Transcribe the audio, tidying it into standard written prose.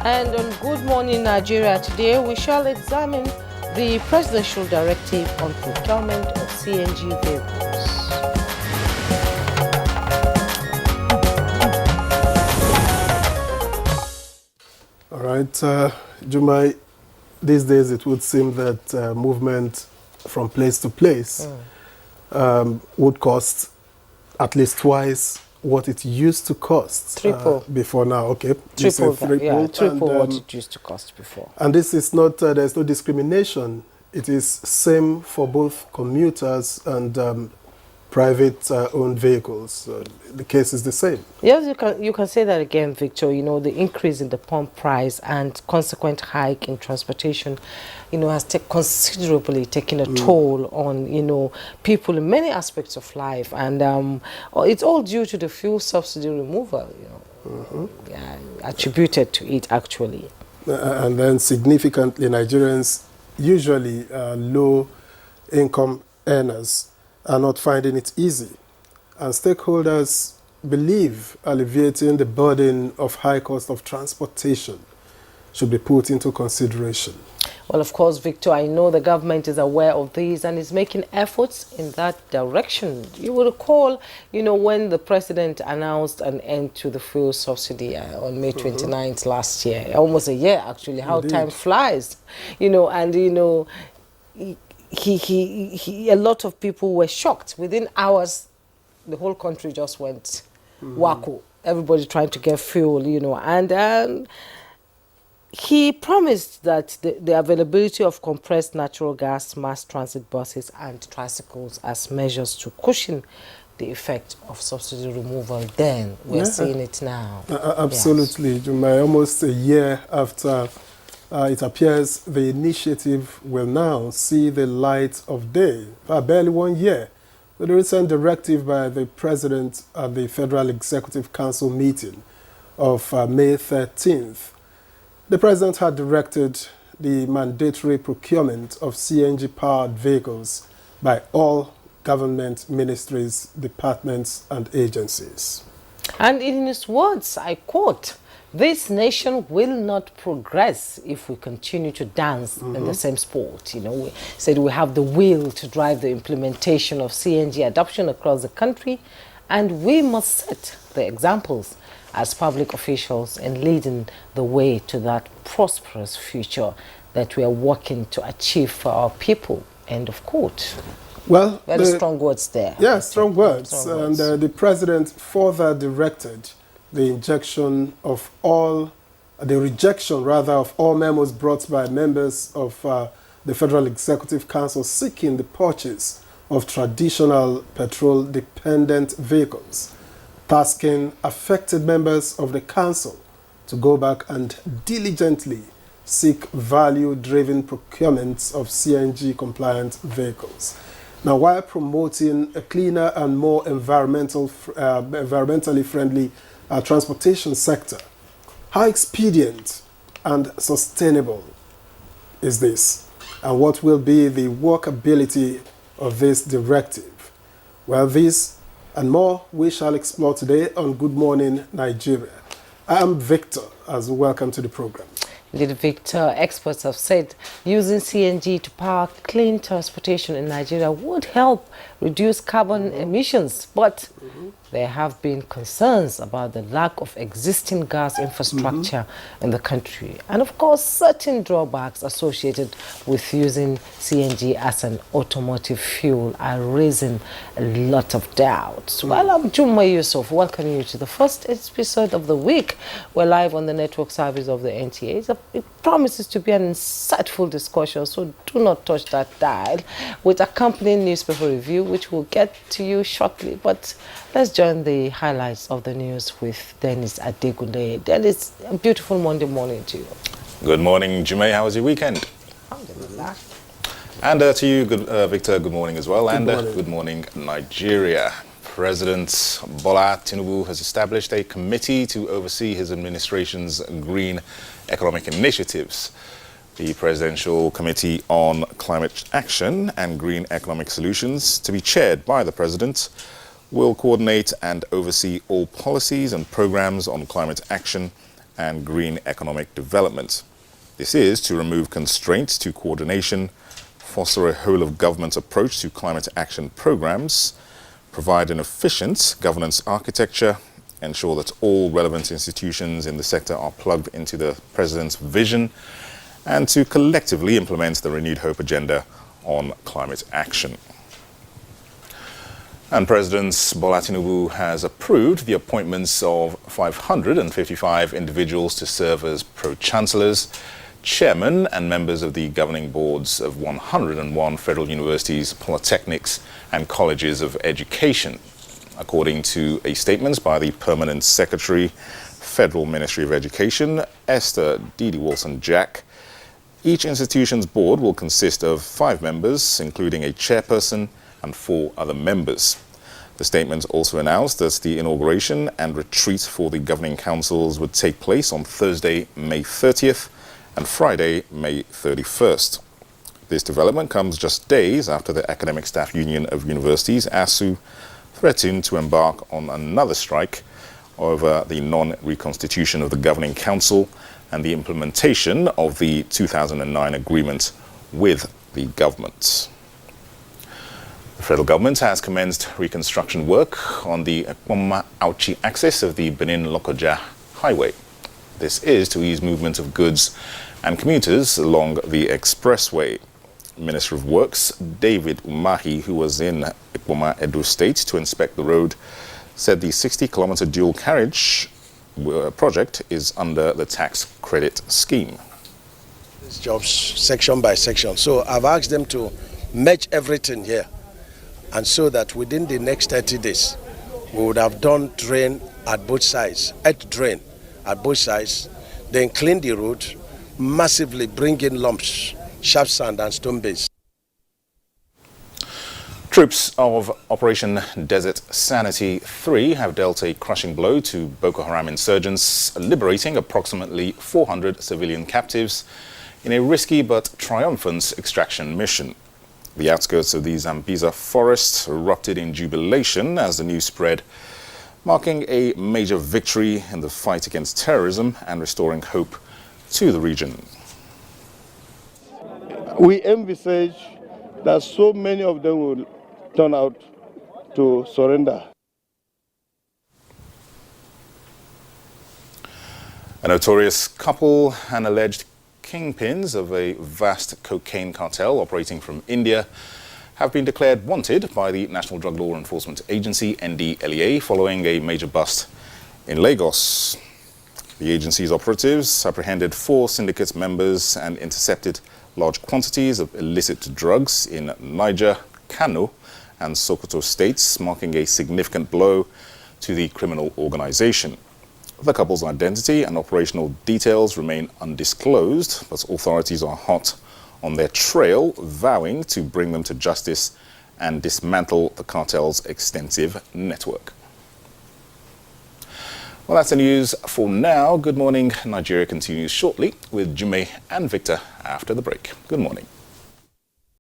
And on Good Morning Nigeria today, we shall examine the presidential directive on procurement of CNG vehicles. All right, Jumai, these days it would seem that movement from place to place would cost at least twice what it used to cost before now. Okay, triple what and, it used to cost before. And this is not, there's no discrimination. It is same for both commuters and private owned vehicles. The case is the same. Yes, you can say that again, Victor. You know, the increase in the pump price and consequent hike in transportation, you know, has considerably taken a toll on, you know, people in many aspects of life. And it's all due to the fuel subsidy removal, you know, attributed to it, actually. And then significantly, Nigerians, usually low-income earners, are not finding it easy. And stakeholders believe alleviating the burden of high cost of transportation should be put into consideration. Well, of course, Victor, I know the government is aware of these and is making efforts in that direction. You will recall, you know, when the president announced an end to the fuel subsidy on May 29th last year, almost a year actually, how time flies, you know, and, you know, a lot of people were shocked. Within hours, the whole country just went wacko. Everybody trying to get fuel, you know, and he promised that the availability of compressed natural gas, mass transit buses and tricycles as measures to cushion the effect of subsidy removal. Then we're seeing it now. Absolutely, yes. Jumai, almost a year after it appears the initiative will now see the light of day. Barely 1 year. With the recent directive by the President at the Federal Executive Council meeting of May 13th, the President had directed the mandatory procurement of CNG-powered vehicles by all government ministries, departments, and agencies. And in his words, I quote, "This nation will not progress if we continue to dance in the same sport." You know, we said we have the will to drive the implementation of CNG adoption across the country, and we must set the examples as public officials in leading the way to that prosperous future that we are working to achieve for our people. End of quote. Well, very strong words there. Yeah, strong words. And the President further directed the rejection of all memos brought by members of the Federal Executive Council seeking the purchase of traditional petrol-dependent vehicles, tasking affected members of the Council to go back and diligently seek value-driven procurements of CNG-compliant vehicles. Now, while promoting a cleaner and more environmentally friendly transportation sector, how expedient and sustainable is this? And what will be the workability of this directive? Well, this and more we shall explore today on Good Morning Nigeria. I am Victor, as welcome to the program. Indeed, Victor, experts have said using CNG to power clean transportation in Nigeria would help reduce carbon emissions, but there have been concerns about the lack of existing gas infrastructure in the country. And of course, certain drawbacks associated with using CNG as an automotive fuel are raising a lot of doubts. Well, I'm Jumma Yusuf, welcoming you to the first episode of the week. We're live on the network service of the NTA. It promises to be an insightful discussion, so do not touch that dial, with accompanying newspaper review, which we'll get to you shortly. But let's join the highlights of the news with Dennis Adegunle. Dennis, a beautiful Monday morning to you. Good morning, Jumai. How was your weekend? Alhamdulillah. And to you, Victor, good morning as well. Good morning, Nigeria. President Bola Tinubu has established a committee to oversee his administration's green economic initiatives. The Presidential Committee on Climate Action and Green Economic Solutions, to be chaired by the President, will coordinate and oversee all policies and programs on climate action and green economic development. This is to remove constraints to coordination, foster a whole-of-government approach to climate action programs, provide an efficient governance architecture, ensure that all relevant institutions in the sector are plugged into the President's vision, and to collectively implement the renewed hope agenda on climate action. And President Bola Tinubu has approved the appointments of 555 individuals to serve as pro-chancellors, chairmen and members of the governing boards of 101 federal universities, polytechnics and colleges of education. According to a statement by the Permanent Secretary, Federal Ministry of Education, Esther Didi Wilson-Jack, each institution's board will consist of 5 members, including a chairperson and 4 other members. The statement also announced that the inauguration and retreat for the governing councils would take place on Thursday, May 30th and Friday, May 31st. This development comes just days after the Academic Staff Union of Universities, ASU, threatened to embark on another strike over the non-reconstitution of the governing council and the implementation of the 2009 agreement with the government. The federal government has commenced reconstruction work on the Ekpoma-Auchi axis of the Benin-Lokoja highway. This is to ease movement of goods and commuters along the expressway. Minister of Works David Umahi, who was in Ekpoma, Edo State to inspect the road, said the 60-kilometer dual carriage project is under the tax credit scheme. This jobs section by section. So I've asked them to merge everything here, and so that within the next 30 days, we would have done drain at both sides, earth drain at both sides, then clean the road, massively bring in lumps, sharp sand and stone base. Troops of Operation Desert Sanity 3 have dealt a crushing blow to Boko Haram insurgents, liberating approximately 400 civilian captives in a risky but triumphant extraction mission. The outskirts of the Zambiza forest erupted in jubilation as the news spread, marking a major victory in the fight against terrorism and restoring hope to the region. We envisage that so many of them will turn out to surrender. A notorious couple and alleged kingpins of a vast cocaine cartel operating from India have been declared wanted by the National Drug Law Enforcement Agency, NDLEA, following a major bust in Lagos. The agency's operatives apprehended 4 syndicate members and intercepted large quantities of illicit drugs in Niger, Kano, and Sokoto states, marking a significant blow to the criminal organization. The couple's identity and operational details remain undisclosed, but authorities are hot on their trail, vowing to bring them to justice and dismantle the cartel's extensive network. Well, that's the news for now. Good morning. Nigeria continues shortly with Jume and Victor after the break. Good morning.